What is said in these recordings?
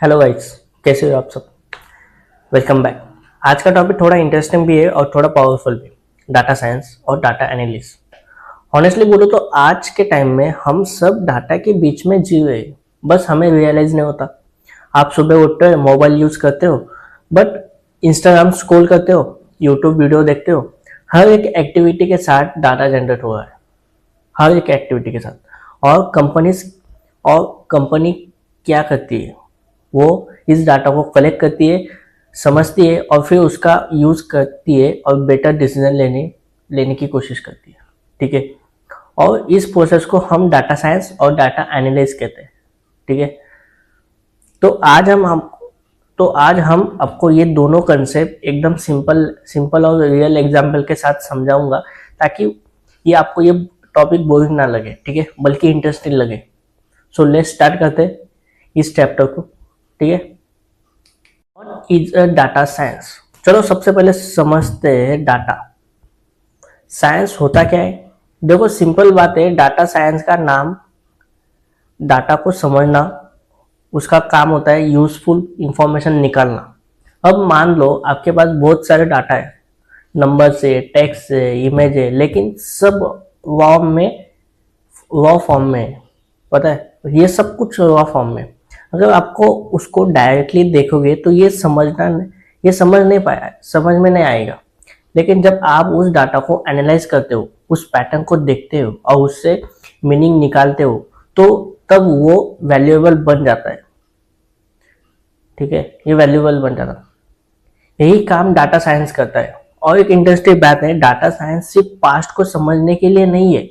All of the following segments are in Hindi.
हेलो गाइस, कैसे हो आप सब। Welcome back. आज का टॉपिक थोड़ा इंटरेस्टिंग भी है और थोड़ा पावरफुल भी। डाटा साइंस और डाटा एनालिसिस। ऑनेस्टली बोलो तो आज के टाइम में हम सब डाटा के बीच में जी रहे हैं, बस हमें रियलाइज नहीं होता। आप सुबह उठते हो, मोबाइल यूज करते हो, बट इंस्टाग्राम स्क्रॉल करते हो, यूट्यूब वीडियो देखते हो। हर एक एक्टिविटी के साथ डाटा जनरेट हो रहा है, हर एक एक्टिविटी के साथ। और कंपनी क्या करती है, वो इस डाटा को कलेक्ट करती है, समझती है और फिर उसका यूज करती है और बेटर डिसीजन लेने लेने की कोशिश करती है। ठीक है। और इस प्रोसेस को हम डाटा साइंस और डाटा एनालिसिस कहते हैं। ठीक है। तो आज हम आपको ये दोनों कंसेप्ट एकदम सिंपल सिंपल और रियल एग्जांपल के साथ समझाऊंगा, ताकि ये आपको ये टॉपिक बोरिंग ना लगे, ठीक है, बल्कि इंटरेस्टिंग लगे। सो लेट्स स्टार्ट करते हैं इस चैप्टर को। ठीक है। What is a data science. चलो सबसे पहले समझते हैं डाटा साइंस होता क्या है। देखो सिंपल बात है, डाटा साइंस का नाम डाटा को समझना, उसका काम होता है यूजफुल इंफॉर्मेशन निकालना। अब मान लो आपके पास बहुत सारे डाटा है, नंबर से, टेक्स्ट से, इमेज है, लेकिन सब रॉ फॉर्म में है। पता है, ये सब कुछ रॉ फॉर्म में। अगर आपको उसको डायरेक्टली देखोगे तो ये समझ में नहीं आएगा। लेकिन जब आप उस डाटा को एनालाइज करते हो, उस पैटर्न को देखते हो और उससे मीनिंग निकालते हो, तो तब वो वैल्यूएबल बन जाता है। ठीक है, ये वैल्यूएबल बन जाता है। यही काम डाटा साइंस करता है। और एक इंटरेस्टिंग बात है, डाटा साइंस सिर्फ पास्ट को समझने के लिए नहीं है,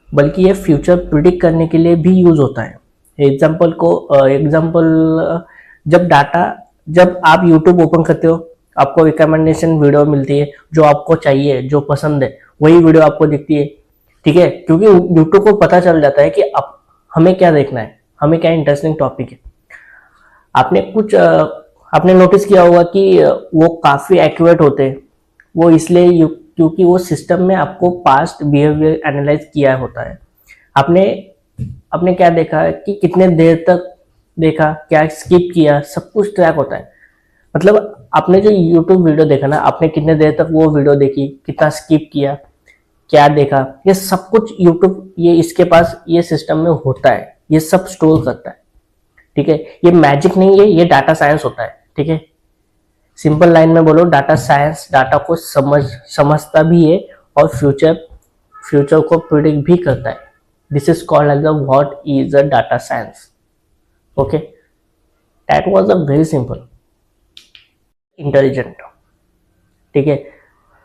बल्कि ये फ्यूचर प्रिडिक्ट करने के लिए भी यूज होता है। एग्जाम्पल, जब आप यूट्यूब ओपन करते हो, आपको रिकमेंडेशन वीडियो मिलती है, जो आपको चाहिए, जो पसंद है, वही वीडियो आपको दिखती है। ठीक है, क्योंकि यूट्यूब को पता चल जाता है कि अब हमें क्या देखना है, हमें क्या इंटरेस्टिंग टॉपिक है। आपने नोटिस किया होगा कि वो काफी एक्यूरेट होते हैं। वो इसलिए क्योंकि वो सिस्टम में आपको पास्ट बिहेवियर एनालाइज किया होता है। आपने आपने क्या देखा कि कितने देर तक देखा, क्या स्किप किया, सब कुछ ट्रैक होता है। मतलब आपने जो यूट्यूब वीडियो देखा ना, आपने कितने देर तक वो वीडियो देखी, कितना स्किप किया, क्या देखा, ये सब कुछ यूट्यूब, ये इसके पास ये सिस्टम में होता है, ये सब स्टोर करता है। ठीक है, ये मैजिक नहीं है, ये डाटा साइंस होता है। ठीक है, सिंपल लाइन में बोलो, डाटा साइंस डाटा को समझता भी है और फ्यूचर को प्रिडिक्ट भी करता है। This is called as a what is a data science. Okay, that was a very simple intelligent. ठीक है,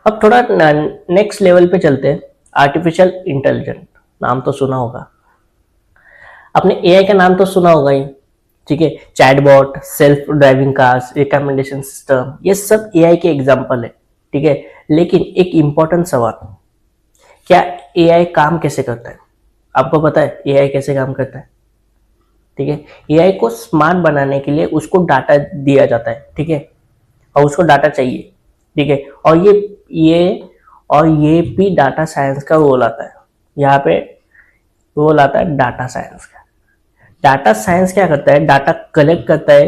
अब थोड़ा नेक्स्ट लेवल पे चलते हैं। आर्टिफिशियल इंटेलिजेंट, नाम तो सुना होगा आपने, एआई का नाम तो सुना होगा ही। ठीक है, chatbot, self driving cars, recommendation system, ये सब एआई के एग्जांपल है। ठीक है, लेकिन एक इंपॉर्टेंट सवाल, क्या एआई काम कैसे करता है। आपको पता है एआई कैसे काम करता है। ठीक है, एआई को स्मार्ट बनाने के लिए उसको डाटा दिया जाता है। ठीक है, और उसको डाटा चाहिए। ठीक है, और ये भी डाटा साइंस का रोल आता है। यहाँ पे रोल आता है डाटा साइंस का। डाटा साइंस क्या करता है, डाटा कलेक्ट करता है,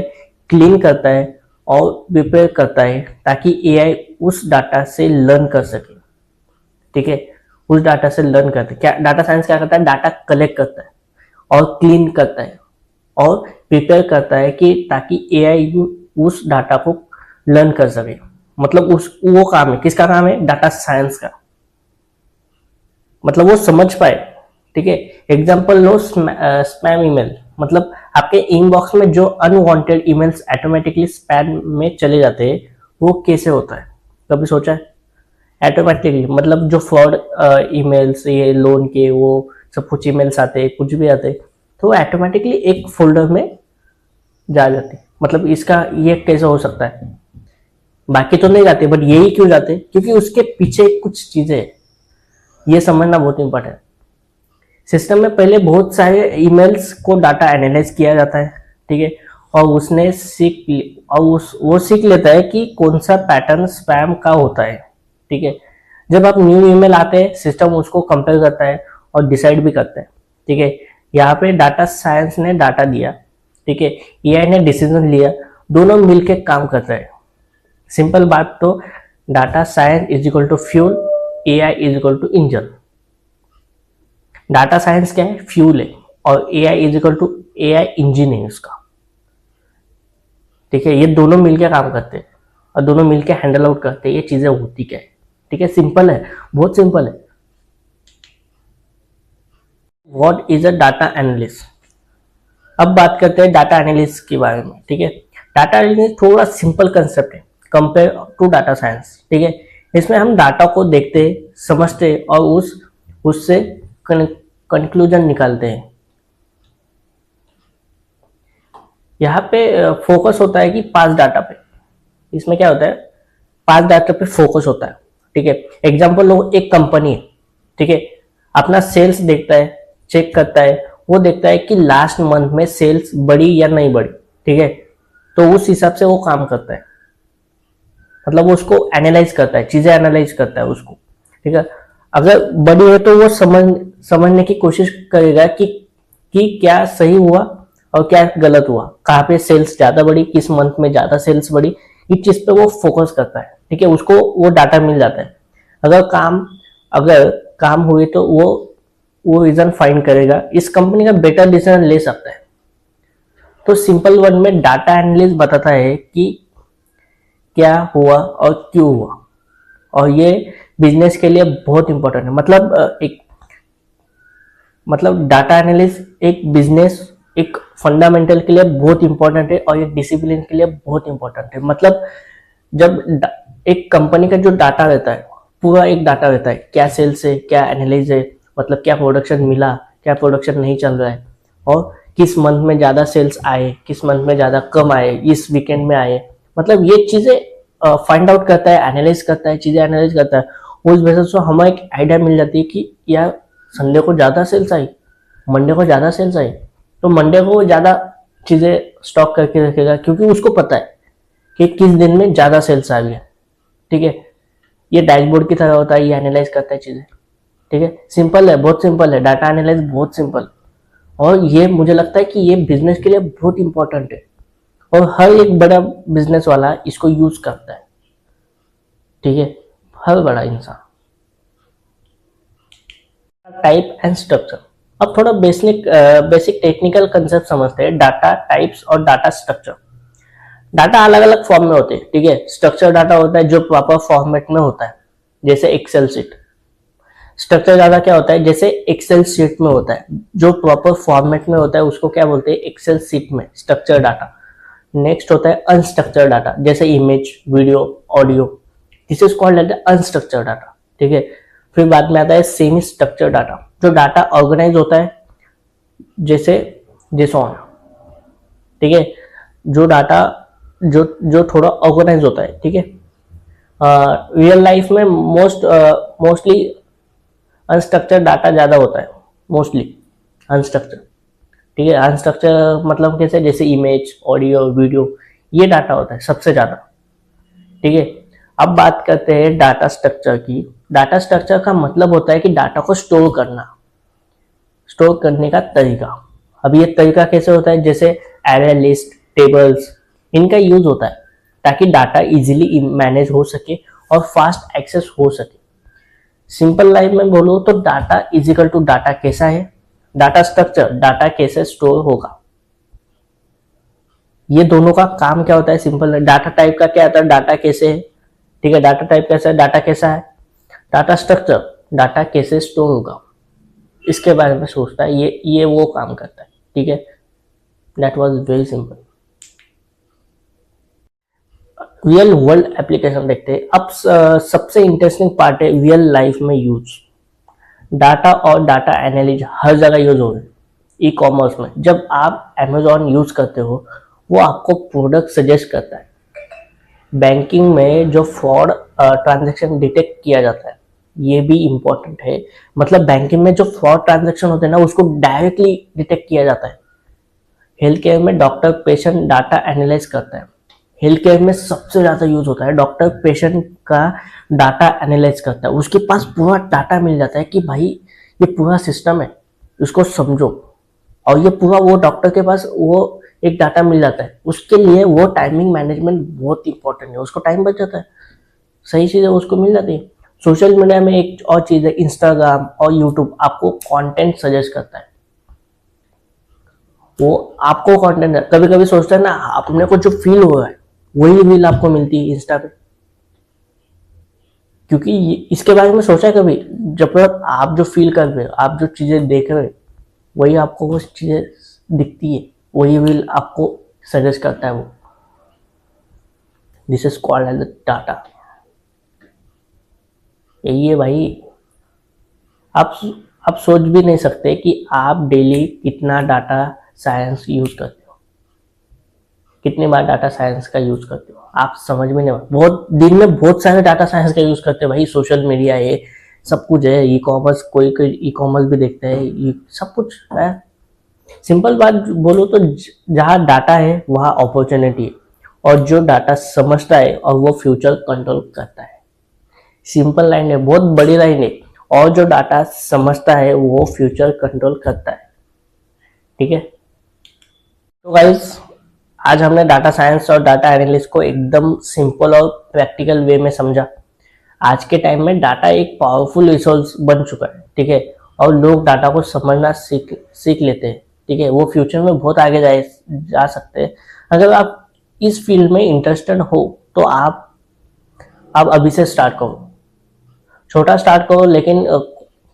क्लीन करता है और प्रिपेयर करता है, ताकि एआई उस डाटा से लर्न कर सके। ठीक है, उस डाटा से लर्न करते क्या डाटा साइंस क्या करता है, डाटा कलेक्ट करता है और क्लीन करता है और प्रिपेयर करता है, कि ताकि एआई उस डाटा को लर्न कर सके। मतलब उस वो काम है, किसका काम है, डाटा साइंस का। मतलब वो समझ पाए। ठीक है, एग्जांपल लो, स्पैम ईमेल। मतलब आपके इनबॉक्स में जो अनवांटेड ईमेल्स ऑटोमेटिकली स्पैम में चले जाते हैं, वो कैसे होता है, कभी सोचा है। ऑटोमेटिकली, मतलब जो फ्रॉड ईमेल्स, ये लोन के, वो सब कुछ ईमेल्स आते हैं, कुछ भी आते हैं, तो वो ऑटोमेटिकली एक फोल्डर में जा जाते हैं। मतलब इसका ये कैसे हो सकता है, बाकी तो नहीं जाते, बट यही क्यों जाते, क्योंकि उसके पीछे कुछ चीजें हैं। ये समझना बहुत इंपॉर्टेंट है। सिस्टम में पहले बहुत सारे ईमेल्स को डाटा एनालाइज किया जाता है। ठीक है, और वो सीख लेता है कि कौन सा पैटर्न स्पैम का होता है। ठीक है, जब आप न्यू ईमेल आते हैं, सिस्टम उसको कंपेयर करता है और डिसाइड भी करता है। ठीक है, यहाँ पे डाटा साइंस ने डाटा दिया, ठीक है, एआई ने डिसीजन लिया, दोनों मिलके काम कर रहे हैं। सिंपल बात, तो data science is equal to fuel, AI is equal to engine. Data science क्या है? फ्यूल है, और AI is equal to AI engine है उसका। ठीक है, ये दोनों मिलके काम करते हैं और दोनों मिलके हैंडल आउट करते हैं ये चीजें होती क्या है। ठीक है, सिंपल है, बहुत सिंपल है। What is a data analyst? अब बात करते हैं डाटा एनालिस्ट के बारे में। ठीक है, डाटा एनालिस्ट थोड़ा सिंपल कंसेप्ट है कंपेयर टू डाटा साइंस। ठीक है, इसमें हम डाटा को देखते, समझते और उससे कंक्लूजन निकालते हैं। यहाँ पे फोकस होता है कि पास डाटा पे। इसमें क्या होता है? पास डाटा पे फोकस होता है। ठीक है, एग्जाम्पल लो, एक कंपनी है, ठीक है, अपना सेल्स देखता है, चेक करता है, वो देखता है कि लास्ट मंथ में सेल्स बढ़ी या नहीं बढ़ी। ठीक है, तो उस हिसाब से वो काम करता है, मतलब वो उसको एनालाइज करता है, चीजें एनालाइज करता है उसको। ठीक है, अगर बढ़ी है तो वो समझने की कोशिश करेगा कि क्या सही हुआ और क्या गलत हुआ, कहाँ पे सेल्स ज्यादा बढ़ी, किस मंथ में ज्यादा सेल्स बढ़ी, इस चीज पे वो फोकस करता है। ठीक है, उसको वो डाटा मिल जाता है। अगर काम हुए तो वो रीजन फाइंड करेगा, इस कंपनी का बेटर डिसीजन ले सकता है। तो सिंपल वर्ड में डाटा एनालिस्ट बताता है कि क्या हुआ और क्यों हुआ, और ये बिजनेस के लिए बहुत इंपॉर्टेंट है। मतलब डाटा एनालिस्ट एक बिजनेस, एक फंडामेंटल के लिए बहुत इंपॉर्टेंट है और एक डिसिप्लिन के लिए बहुत इंपॉर्टेंट है। मतलब जब एक कंपनी का जो डाटा रहता है, पूरा एक डाटा रहता है, क्या सेल्स है, क्या एनालिज है, मतलब क्या प्रोडक्शन मिला, क्या प्रोडक्शन नहीं चल रहा है, और किस मंथ में ज्यादा सेल्स आए, किस मंथ में ज्यादा कम आए, इस वीकेंड में आए, मतलब ये चीजें फाइंड आउट करता है, एनालाइज करता है, चीजें एनालाइज करता है। उस वजह से हमें एक आइडिया मिल जाती है कि यार संडे को ज्यादा सेल्स आई, मंडे को ज्यादा सेल्स आई, तो मंडे को ज्यादा चीजें स्टॉक करके रखेगा, क्योंकि उसको पता है कि किस दिन में ज्यादा सेल्स आ गया। ठीक है, ये डैशबोर्ड की तरह होता है, ये एनालाइज करता है चीजें। ठीक है, सिंपल है, बहुत सिंपल है, डाटा एनालाइज बहुत सिंपल। और ये मुझे लगता है कि ये बिजनेस के लिए बहुत इंपॉर्टेंट है और हर एक बड़ा बिजनेस वाला इसको यूज करता है। ठीक है, हर बड़ा इंसान। Type and structure. अब थोड़ा बेसिक टेक्निकल कंसेप्ट समझते हैं, डाटा टाइप्स और डाटा स्ट्रक्चर। डाटा अलग अलग फॉर्म में होते हैं। ठीक है, स्ट्रक्चर डाटा होता है जो प्रॉपर फॉर्मेट में होता है, जैसे एक्सेल शीट। स्ट्रक्चर डाटा क्या होता है? जैसे एक्सेल शीट में होता है, जो प्रॉपर फॉर्मेट में होता है उसको क्या बोलते हैं? एक्सेल शीट में स्ट्रक्चर डाटा। नेक्स्ट होता है अनस्ट्रक्चर डाटा, जैसे image, video, audio, this is called unstructured data. ठीक है, फिर बाद में आता है सेमी स्ट्रक्चर डाटा, जो डाटा ऑर्गेनाइज होता है, जैसे JSON। ठीक है, जो डाटा जो थोड़ा ऑर्गेनाइज होता है। ठीक है, रियल लाइफ में मोस्टली अनस्ट्रक्चर डाटा ज्यादा होता है, मोस्टली अनस्ट्रक्चर। ठीक है, अनस्ट्रक्चर मतलब कैसे? जैसे इमेज, ऑडियो, वीडियो, ये डाटा होता है सबसे ज्यादा। ठीक है, अब बात करते हैं डाटा स्ट्रक्चर की। डाटा स्ट्रक्चर का मतलब होता है कि डाटा को स्टोर करने का तरीका। अब ये तरीका कैसे होता है? जैसे एरे, लिस्ट, टेबल्स, इनका यूज होता है ताकि डाटा इजीली मैनेज हो सके और फास्ट एक्सेस हो सके। सिंपल लाइन में बोलो तो डाटा इजिकल टू डाटा कैसा है, डाटा स्ट्रक्चर डाटा कैसे स्टोर होगा। ये दोनों का काम क्या होता है? सिंपल। डाटा टाइप का क्या होता है? डाटा कैसे है। ठीक है, डाटा टाइप कैसा है? डाटा कैसा है। डाटा स्ट्रक्चर डाटा कैसे स्टोर होगा, इसके बारे में सोचता है, ये वो काम करता है। ठीक है, that was very simple. Real world application देखते हैं। अब सबसे इंटरेस्टिंग पार्ट है रियल लाइफ में यूज। डाटा और डाटा एनालिज हर जगह यूज हो रहे हैं। ई कॉमर्स में जब आप अमेजोन यूज करते हो, वो आपको प्रोडक्ट सजेस्ट करता है। बैंकिंग में जो फ्रॉड ट्रांजैक्शन डिटेक्ट किया जाता है, ये भी इंपॉर्टेंट है। मतलब बैंकिंग में जो फ्रॉड ट्रांजैक्शन होते हैं ना, उसको डायरेक्टली डिटेक्ट किया जाता है। हेल्थ केयर में डॉक्टर पेशेंट डाटा एनालाइज करता है। हेल्थ केयर में सबसे ज्यादा यूज होता है, डॉक्टर पेशेंट का डाटा एनालाइज करता है। उसके पास पूरा डाटा मिल जाता है कि भाई ये पूरा सिस्टम है, इसको समझो। और ये पूरा वो डॉक्टर के पास वो एक डाटा मिल जाता है, उसके लिए वो टाइमिंग मैनेजमेंट बहुत इंपॉर्टेंट है, उसको टाइम बच जाता है, सही चीज़ें उसको मिल जाती है। सोशल मीडिया में एक और चीज़ है, इंस्टाग्राम और यूट्यूब आपको कंटेंट सजेस्ट करता है, वो आपको कंटेंट, कभी कभी सोचता है ना अपने को जो फील हो रहा है वही रील आपको मिलती है इंस्टा पे, क्योंकि इसके बारे में सोचा है कभी, जब तक आप जो फील कर रहे हो, आप जो चीजें देख रहे हो, वही आपको वो चीजें दिखती है, वही रील आपको सजेस्ट करता है वो। This is called as data. यही है भाई। आप आप सोच भी नहीं सकते कि आप डेली कितना डाटा साइंस यूज करते हो, कितनी बार डाटा साइंस का यूज करते हो, आप समझ में नहीं, बहुत दिन में बहुत सारे डाटा साइंस का यूज करते हो भाई। सोशल मीडिया है, सब कुछ है, ई कॉमर्स, कोई कोई ई कॉमर्स भी देखता है, सब कुछ है। सिंपल बात बोलो तो जहाँ डाटा है वहाँ अपॉर्चुनिटी है, और जो डाटा समझता है और वो फ्यूचर कंट्रोल करता है। सिंपल लाइन है, बहुत बड़ी लाइन है। और जो डाटा समझता है वो फ्यूचर कंट्रोल करता है। ठीक है, तो गाइस आज हमने डाटा साइंस और डाटा एनालिस्ट को एकदम सिंपल और प्रैक्टिकल वे में समझा। आज के टाइम में डाटा एक पावरफुल रिसोर्स बन चुका है, ठीक है, और लोग डाटा को समझना सीख लेते हैं, ठीक है, वो फ्यूचर में बहुत आगे जा सकते हैं। अगर आप इस फील्ड में इंटरेस्टेड हो तो आप अभी से स्टार्ट करो, छोटा स्टार्ट करो, लेकिन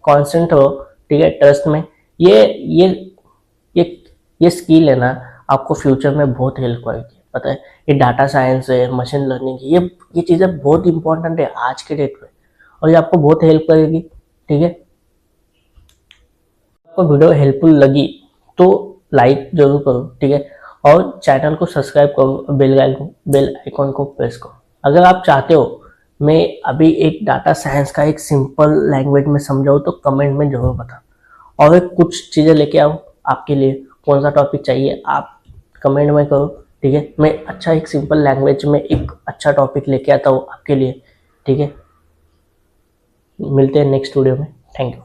कॉन्सेंट हो, ठीक है, ट्रस्ट में। ये ये ये ये स्किल है ना, आपको फ्यूचर में बहुत हेल्प करेगी, पता है। ये डाटा साइंस है, मशीन लर्निंग, ये चीज़ें बहुत इंपॉर्टेंट है आज के डेट में, और ये आपको बहुत हेल्प करेगी, ठीक है। आपको वीडियो हेल्पफुल लगी तो लाइक जरूर करो, ठीक है, और चैनल को सब्सक्राइब करो, बेल आइकॉन को प्रेस करो। अगर आप चाहते हो मैं अभी एक डाटा साइंस का एक सिंपल लैंग्वेज में समझाऊँ तो कमेंट में जरूर बता, और कुछ चीज़ें लेके आओ आपके लिए, कौन सा टॉपिक चाहिए आप कमेंट में करो, ठीक है। मैं अच्छा एक सिंपल लैंग्वेज में एक अच्छा टॉपिक लेके आता हूँ आपके लिए, ठीक है। मिलते हैं नेक्स्ट वीडियो में। Thank you.